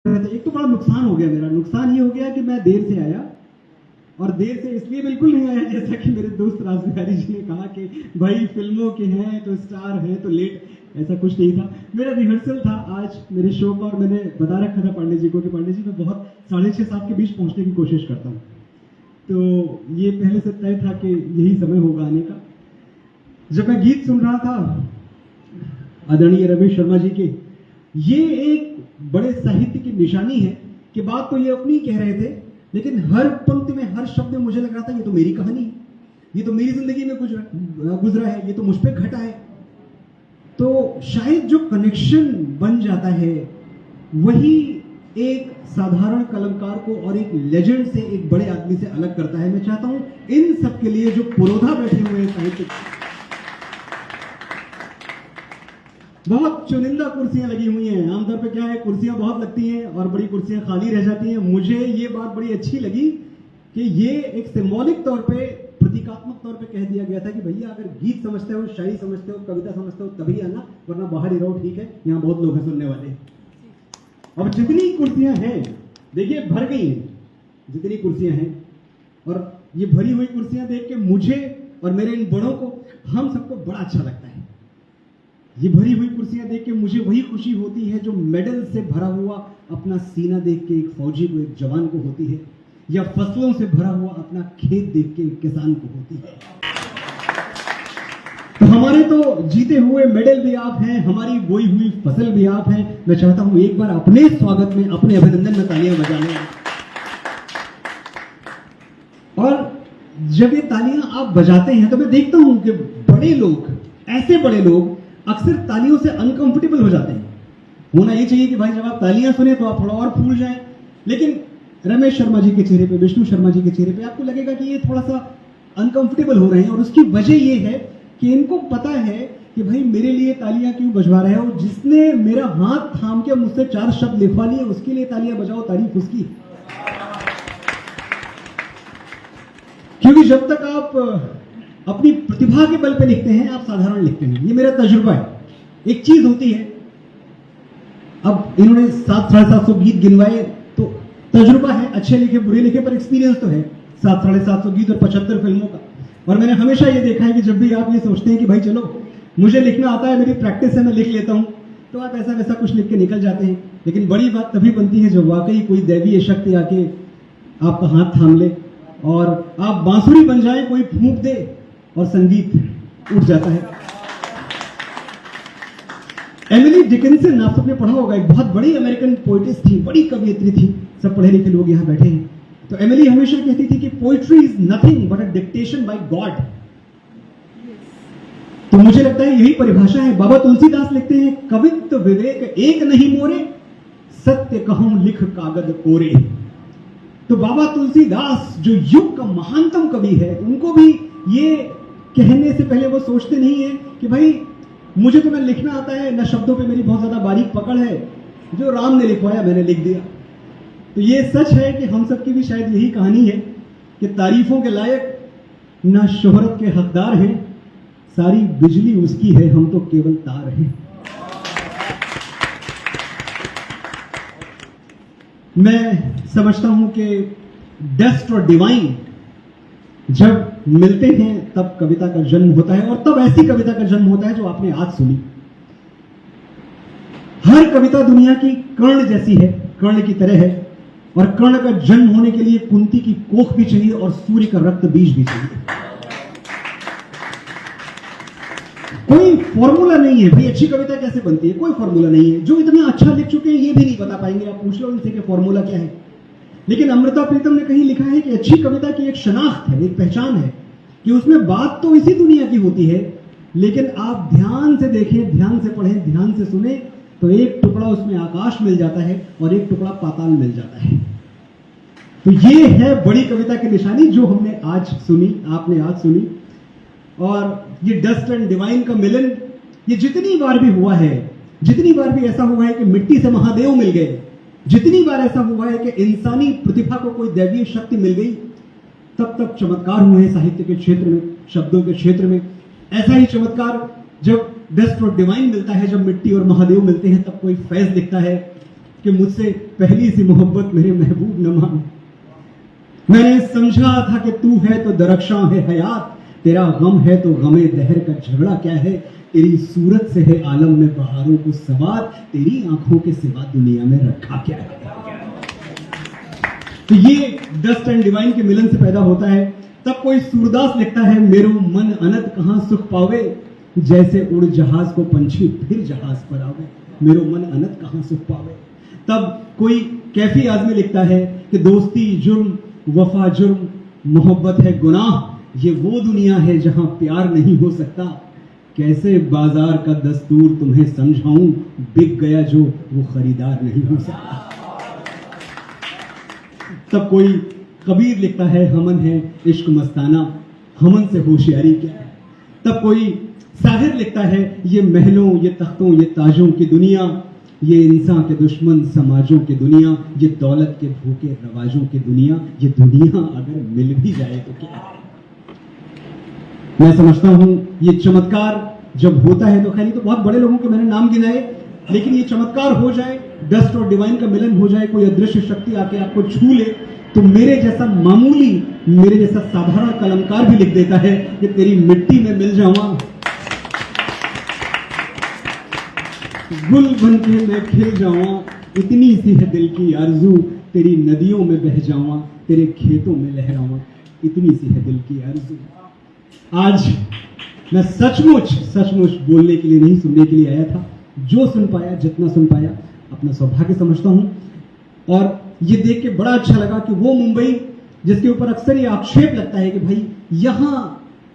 एक तो बड़ा नुकसान हो गया मेरा। नुकसान ये हो गया कि मैं देर से आया, और देर से इसलिए बिल्कुल नहीं आया जैसा कि मेरे दोस्त राज बिहारी जी ने कहा कि भाई फिल्मों के हैं तो स्टार हैं तो लेट, ऐसा कुछ नहीं था। मेरा रिहर्सल था आज मेरे शो का, और मैंने बता रखा था पांडे जी को कि पांडे जी मैं बहुत 6:30-7 के बीच पहुंचने की कोशिश करता हूँ, तो ये पहले से तय था कि यही समय होगा आने का। जब मैं गीत सुन रहा था आदरणीय रमेश शर्मा जी के, ये एक बड़े साहित्य की निशानी है कि बात तो ये अपनी कह रहे थे, लेकिन हर पंक्ति में, हर शब्द में मुझे लग रहा था ये तो मेरी कहानी है, ये तो मेरी जिंदगी में गुजरा है, ये तो मुझ पे घटा है। तो शायद जो कनेक्शन बन जाता है वही एक साधारण कलमकार को और एक लेजेंड से, एक बड़े आदमी से अलग करता है। मैं चाहता हूं इन सब के लिए जो पुरोधा बैठे हुए हैं साहित्य, बहुत चुनिंदा कुर्सियां लगी हुई हैं। आमतौर पे क्या है, कुर्सियां बहुत लगती हैं और बड़ी कुर्सियां खाली रह जाती हैं। मुझे ये बात बड़ी अच्छी लगी कि ये एक सिंबॉलिक तौर पे, प्रतीकात्मक तौर पे कह दिया गया था कि भैया अगर गीत समझते हो, शायरी समझते हो, कविता समझते हो तभी आना, वरना बाहर ही रहो, ठीक है, यहाँ बहुत लोग हैं सुनने वाले। अब जितनी कुर्सियां हैं देखिए भर गई हैं, जितनी कुर्सियां हैं, और ये भरी हुई कुर्सियां देख के मुझे और मेरे इन बड़ों को, हम सबको बड़ा अच्छा लगता है। ये भरी हुई कुर्सियां देख के मुझे वही खुशी होती है जो मेडल से भरा हुआ अपना सीना देख के एक फौजी को, एक जवान को होती है, या फसलों से भरा हुआ अपना खेत देख के एक किसान को होती है। तो हमारे तो जीते हुए मेडल भी आप हैं, हमारी बोई हुई फसल भी आप हैं। मैं चाहता हूं एक बार अपने स्वागत में, अपने अभिनंदन में तालियां बजा लें। और जब ये तालियां आप बजाते हैं तो मैं देखता हूं कि बड़े लोग, ऐसे बड़े लोग अक्सर तालियों से अनकंफर्टेबल हो जाते हैं। होना ये चाहिए कि भाई जब आप तालियां सुने तो आप थोड़ा और फूल जाएं, लेकिन रमेश शर्मा जी के चेहरे पे, विष्णु शर्मा जी के चेहरे पे आपको लगेगा कि ये थोड़ा सा अनकंफर्टेबल हो रहे हैं, और उसकी वजह ये है कि इनको पता है कि भाई मेरे लिए तालियां क्यों बजवा रहे हैं, और जिसने मेरा हाथ थाम के मुझसे 4 शब्द लिखवा लिए उसके लिए तालियां बजाओ, तारीफ उसकी। क्योंकि जब तक आप अपनी प्रतिभा के बल पे लिखते हैं, आप साधारण लिखते हैं, ये मेरा तजुर्बा है। एक चीज होती है, अब इन्होंने 700-750 गीत गिनवाए, तो तजुर्बा है, अच्छे लिखे बुरे लिखे, पर एक्सपीरियंस तो है 700-750 गीत और 75 फिल्मों का। और मैंने हमेशा ये देखा है कि जब भी आप ये सोचते हैं कि भाई चलो मुझे लिखना आता है, मेरी प्रैक्टिस है, मैं लिख लेता हूं, तो आप ऐसा वैसा कुछ लिख के निकल जाते हैं। लेकिन बड़ी बात तभी बनती है जब वाकई कोई दैवीय शक्ति आके आपका हाथ थाम ले और आप बांसुरी बन जाए, कोई फूंक दे और संगीत उठ जाता है। एमिली डिकिंसन, आप सबने पढ़ा होगा, एक बहुत बड़ी अमेरिकन पोइटिस थी, बड़ी कवियत्री थी। सब पढ़े लिखे लोग यहां बैठे हैं। तो एमिली हमेशा कहती थी कि poetry is nothing but a dictation by God. तो मुझे लगता है यही परिभाषा है। बाबा तुलसीदास लिखते हैं, कवित्व विवेक एक नहीं मोरे, सत्य कहूं लिख कागद कोरे। तो बाबा तुलसीदास जो युग का महानतम कवि है, उनको भी ये कहने से पहले वो सोचते नहीं है कि भाई मुझे तो मैं लिखना आता है, न शब्दों पे मेरी बहुत ज्यादा बारीक पकड़ है, जो राम ने लिखवाया मैंने लिख दिया। तो ये सच है कि हम सबकी भी शायद यही कहानी है कि तारीफों के लायक न शोहरत के हकदार हैं, सारी बिजली उसकी है, हम तो केवल तार हैं। मैं समझता हूं कि डस्ट और डिवाइन जब मिलते हैं तब कविता का जन्म होता है, और तब ऐसी कविता का जन्म होता है जो आपने आज सुनी। हर कविता दुनिया की कर्ण जैसी है, कर्ण की तरह है, और कर्ण का जन्म होने के लिए कुंती की कोख भी चाहिए और सूर्य का रक्त बीज भी चाहिए। कोई फॉर्मूला नहीं है भाई, अच्छी कविता कैसे बनती है, कोई फॉर्मूला नहीं है। जो इतना अच्छा लिख चुके हैं ये भी नहीं बता पाएंगे, आप पूछ लो उनसे कि फॉर्मूला क्या है। लेकिन अमृता प्रीतम ने कहीं लिखा है कि अच्छी कविता की एक शनाख्त है, एक पहचान है कि उसमें बात तो इसी दुनिया की होती है, लेकिन आप ध्यान से देखें, ध्यान से पढ़ें, ध्यान से सुने, तो एक टुकड़ा उसमें आकाश मिल जाता है और एक टुकड़ा पाताल मिल जाता है। तो ये है बड़ी कविता की निशानी जो हमने आज सुनी, आपने आज सुनी। और ये डस्ट एंड डिवाइन का मिलन, ये जितनी बार भी हुआ है, जितनी बार भी ऐसा हुआ है कि मिट्टी से महादेव मिल गए, जितनी बार ऐसा हुआ है कि इंसानी प्रतिभा को कोई दैवीय शक्ति मिल गई, तब तब चमत्कार हुए हैं साहित्य के क्षेत्र में, शब्दों के क्षेत्र में। ऐसा ही चमत्कार जब डस्ट और डिवाइन मिलता है, जब मिट्टी और महादेव मिलते हैं, तब कोई फैज दिखता है, कि मुझसे पहली सी मोहब्बत मेरे महबूब न मान। मैंने समझा था कि तू है तो दरख्शां है हयात, तेरा गम है तो गमे दहर का झगड़ा क्या है, तेरी सूरत से है आलम में बहारों को सवार, तेरी आंखों के सिवा दुनिया में रखा क्या है। तो ये डस्ट एंड डिवाइन के मिलन से पैदा होता है। तब कोई सूरदास लिखता है, मेरो मन अनत कहां सुख पावे, जैसे उड़ जहाज को पंछी फिर जहाज पर आवे, मेरो मन अनत कहां सुख पावे। तब कोई कैफी आजमी लिखता है कि दोस्ती जुर्म, वफा जुर्म, मोहब्बत है गुनाह, ये वो दुनिया है जहां प्यार नहीं हो सकता, कैसे बाजार का दस्तूर तुम्हें समझाऊं, बिक गया जो वो खरीदार नहीं हो सकता। तब कोई कबीर लिखता है, हमन है इश्क मस्ताना, हमन से होशियारी क्या है। तब कोई साहिर लिखता है, ये महलों ये तख्तों ये ताजों की दुनिया, ये इंसान के दुश्मन समाजों की दुनिया, ये दौलत के भूखे रवाजों की दुनिया, ये दुनिया अगर मिल भी जाए तो क्या है। मैं समझता हूं ये चमत्कार जब होता है तो खैर तो बहुत बड़े लोगों के मैंने नाम गिनाए, लेकिन ये चमत्कार हो जाए, डस्ट और डिवाइन का मिलन हो जाए, कोई अदृश्य शक्ति आके आपको छू ले, तो मेरे जैसा मामूली, मेरे जैसा साधारण कलमकार भी लिख देता है कि तेरी मिट्टी में मिल जाऊंगा, गुल बन के मैं खिल जाऊंगा, इतनी सी है दिल की आरज़ू, तेरी नदियों में बह जाऊंगा, तेरे खेतों में लहराऊंगा, इतनी सी है दिल की आरज़ू। आज मैं सचमुच बोलने के लिए नहीं, सुनने के लिए आया था। जो सुन पाया, जितना सुन पाया, अपना सौभाग्य समझता हूं। और ये देख के बड़ा अच्छा लगा कि वो मुंबई जिसके ऊपर अक्सर ये आक्षेप लगता है कि भाई यहां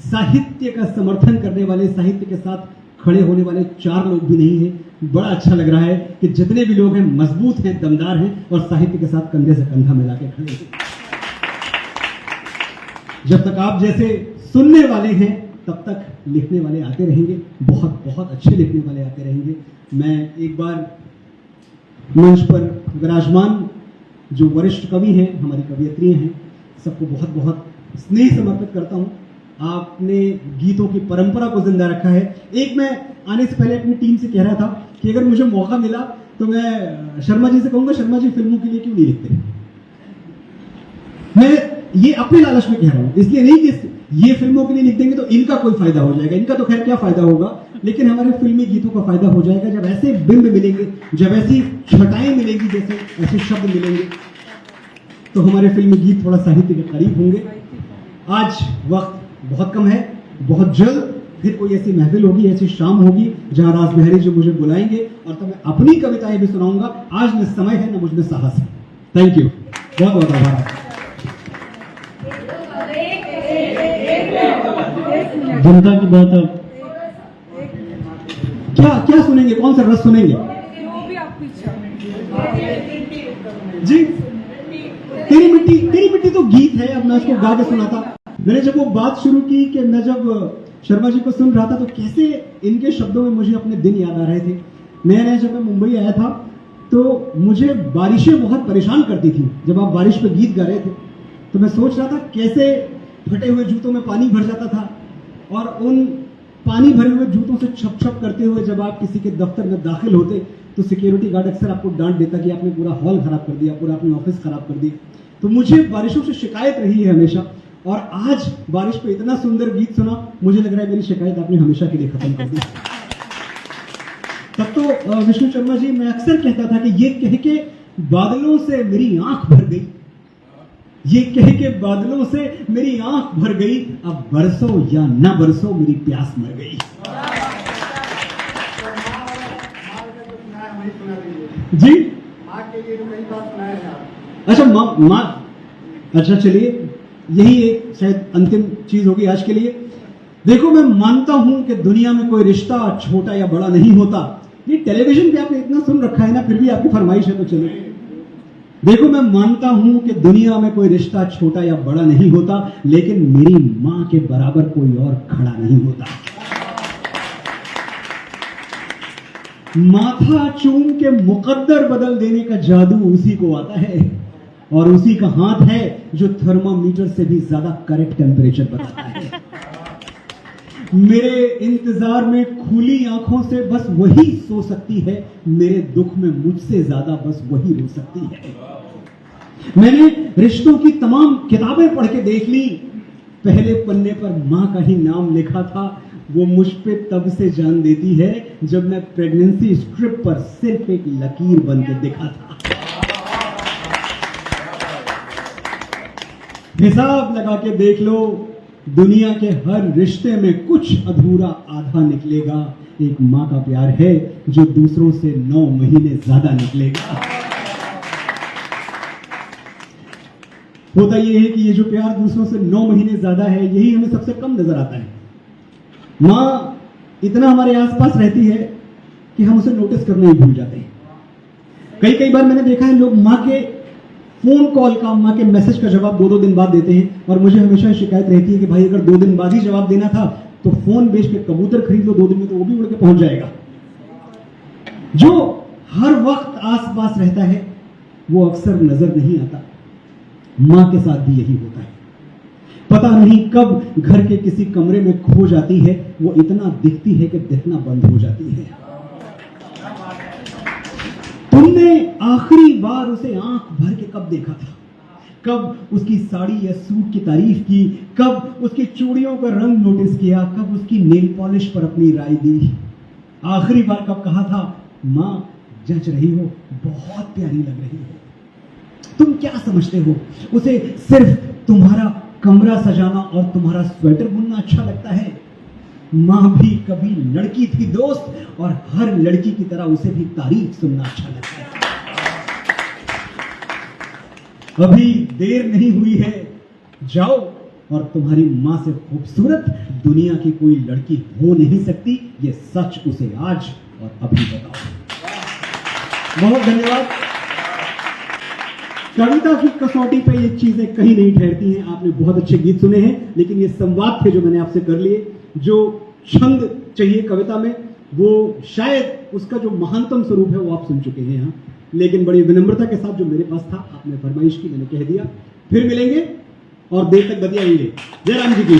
साहित्य का समर्थन करने वाले, साहित्य के साथ खड़े होने वाले 4 लोग भी नहीं हैं। बड़ा अच्छा लग रहा है कि जितने भी लोग हैं मजबूत हैं, दमदार हैं और साहित्य के साथ कंधे से कंधा मिला के खड़े हैं। जब तक आप जैसे सुनने वाले हैं तब तक लिखने वाले आते रहेंगे, बहुत बहुत अच्छे लिखने वाले आते रहेंगे। मैं एक बार मंच पर विराजमान जो वरिष्ठ कवि हैं, हमारी कवियत्री हैं, सबको बहुत बहुत स्नेह समर्पित करता हूं। आपने गीतों की परंपरा को जिंदा रखा है। एक मैं आने से पहले अपनी टीम से कह रहा था कि अगर मुझे मौका मिला तो मैं शर्मा जी से कहूंगा, शर्मा जी फिल्मों के लिए क्यों नहीं लिखते। मैं ये अपने लालच में कह रहा हूं, इसलिए नहीं कि ये फिल्मों के लिए लिख देंगे तो इनका कोई फायदा हो जाएगा, इनका तो खैर क्या फायदा होगा, लेकिन हमारे फिल्मी गीतों का फायदा हो जाएगा जब ऐसे बिंब मिलेंगे, जब ऐसी छटाएं मिलेंगी, जैसे ऐसे शब्द मिलेंगे, तो हमारे फिल्मी गीत थोड़ा साहित्य के करीब होंगे। आज वक्त बहुत कम है, बहुत जल्द फिर कोई ऐसी महफिल होगी, ऐसी शाम होगी जहां राज बिहारी जी मुझे बुलाएंगे और तो मैं अपनी कविताएं भी सुनाऊंगा। आज न समय है न मुझमें साहस है। थैंक यू, बहुत बहुत आभार। जनता की बात अब क्या क्या सुनेंगे, कौन सा रस सुनेंगे जी। तेरी मिट्टी तो गीत है, अब मैं उसको गा के सुनाता। मैंने जब वो बात शुरू की कि मैं जब शर्मा जी को सुन रहा था तो कैसे इनके शब्दों में मुझे अपने दिन याद आ रहे थे। नया जब मैं मुंबई आया था तो मुझे बारिशें बहुत परेशान करती थी। जब आप बारिश पे गीत गा रहे थे तो मैं सोच रहा था कैसे फटे हुए जूतों में पानी भर जाता था और उन पानी भरे हुए जूतों से छप छप करते हुए जब आप किसी के दफ्तर में दाखिल होते तो सिक्योरिटी गार्ड अक्सर आपको डांट देता कि आपने पूरा हॉल खराब कर दिया, पूरा अपने ऑफिस खराब कर दिया। तो मुझे बारिशों से शिकायत रही है हमेशा, और आज बारिश पे इतना सुंदर गीत सुना, मुझे लग रहा है मेरी शिकायत आपने हमेशा के लिए खत्म कर दी। तब तो विष्णु शर्मा जी, मैं अक्सर कहता था कि ये कह के बादलों से मेरी आंख भर गई, ये कह के बादलों से मेरी आंख भर गई, अब बरसो या न बरसो मेरी प्यास मर गई। जी अच्छा माँ, अच्छा चलिए, यही एक शायद अंतिम चीज होगी आज के लिए। देखो, मैं मानता हूं कि दुनिया में कोई रिश्ता छोटा या बड़ा नहीं होता। ये टेलीविजन पे आपने इतना सुन रखा है ना, फिर भी आपकी फरमाइश है तो चलो। देखो, मैं मानता हूं कि दुनिया में कोई रिश्ता छोटा या बड़ा नहीं होता, लेकिन मेरी मां के बराबर कोई और खड़ा नहीं होता। माथा चूम के मुकद्दर बदल देने का जादू उसी को आता है, और उसी का हाथ है जो थर्मामीटर से भी ज्यादा करेक्ट टेम्परेचर बताता है। मेरे इंतजार में खुली आंखों से बस वही सो सकती है, मेरे दुख में मुझसे ज्यादा बस वही रो सकती है। मैंने रिश्तों की तमाम किताबें पढ़ के देख ली, पहले पन्ने पर मां का ही नाम लिखा था। वो मुझ पे तब से जान देती है जब मैं प्रेगनेंसी स्ट्रिप पर सिर्फ एक लकीर बन के दिखा था। हिसाब लगा के देख लो, दुनिया के हर रिश्ते में कुछ अधूरा आधा निकलेगा। एक मां का प्यार है जो दूसरों से 9 महीने ज्यादा निकलेगा। होता यह है कि ये जो प्यार दूसरों से 9 महीने ज्यादा है, यही हमें सबसे कम नजर आता है। मां इतना हमारे आसपास रहती है कि हम उसे नोटिस करने ही भूल जाते हैं। कई बार मैंने देखा है लोग मां के फोन कॉल का, मां के मैसेज का जवाब 2-2 दिन बाद देते हैं, और मुझे हमेशा शिकायत रहती है कि भाई अगर 2 दिन बाद ही जवाब देना था तो फोन बेच के कबूतर खरीद लो, 2 दिन में तो वो भी उड़ के पहुंच जाएगा। जो हर वक्त आसपास रहता है वो अक्सर नजर नहीं आता। मां के साथ भी यही होता है। पता नहीं कब घर के किसी कमरे में खो जाती है, वो इतना दिखती है कि दिखना बंद हो जाती है। तुमने आखिरी बार उसे आंख भर के कब देखा था? कब उसकी साड़ी या सूट की तारीफ की? कब उसकी चूड़ियों का रंग नोटिस किया? कब उसकी नेल पॉलिश पर अपनी राय दी? आखिरी बार कब कहा था, मां जच रही हो, बहुत प्यारी लग रही हो? तुम क्या समझते हो, उसे सिर्फ तुम्हारा कमरा सजाना और तुम्हारा स्वेटर बुनना अच्छा लगता है? मां भी कभी लड़की थी दोस्त, और हर लड़की की तरह उसे भी तारीफ सुनना अच्छा लगता है। अभी देर नहीं हुई है, जाओ और तुम्हारी मां से खूबसूरत दुनिया की कोई लड़की हो नहीं सकती, ये सच उसे आज और अभी बताओ। बहुत धन्यवाद। कविता की कसौटी पे ये चीजें कहीं नहीं ठहरती हैं। आपने बहुत अच्छे गीत सुने हैं, लेकिन ये संवाद थे जो मैंने आपसे कर लिए। जो छंद चाहिए कविता में, वो शायद उसका जो महानतम स्वरूप है वो आप सुन चुके हैं यहाँ, लेकिन बड़ी विनम्रता के साथ जो मेरे पास था, आपने फरमाइश की, मैंने कह दिया। फिर मिलेंगे और देर तक बतियाएंगे। जय राम जी की।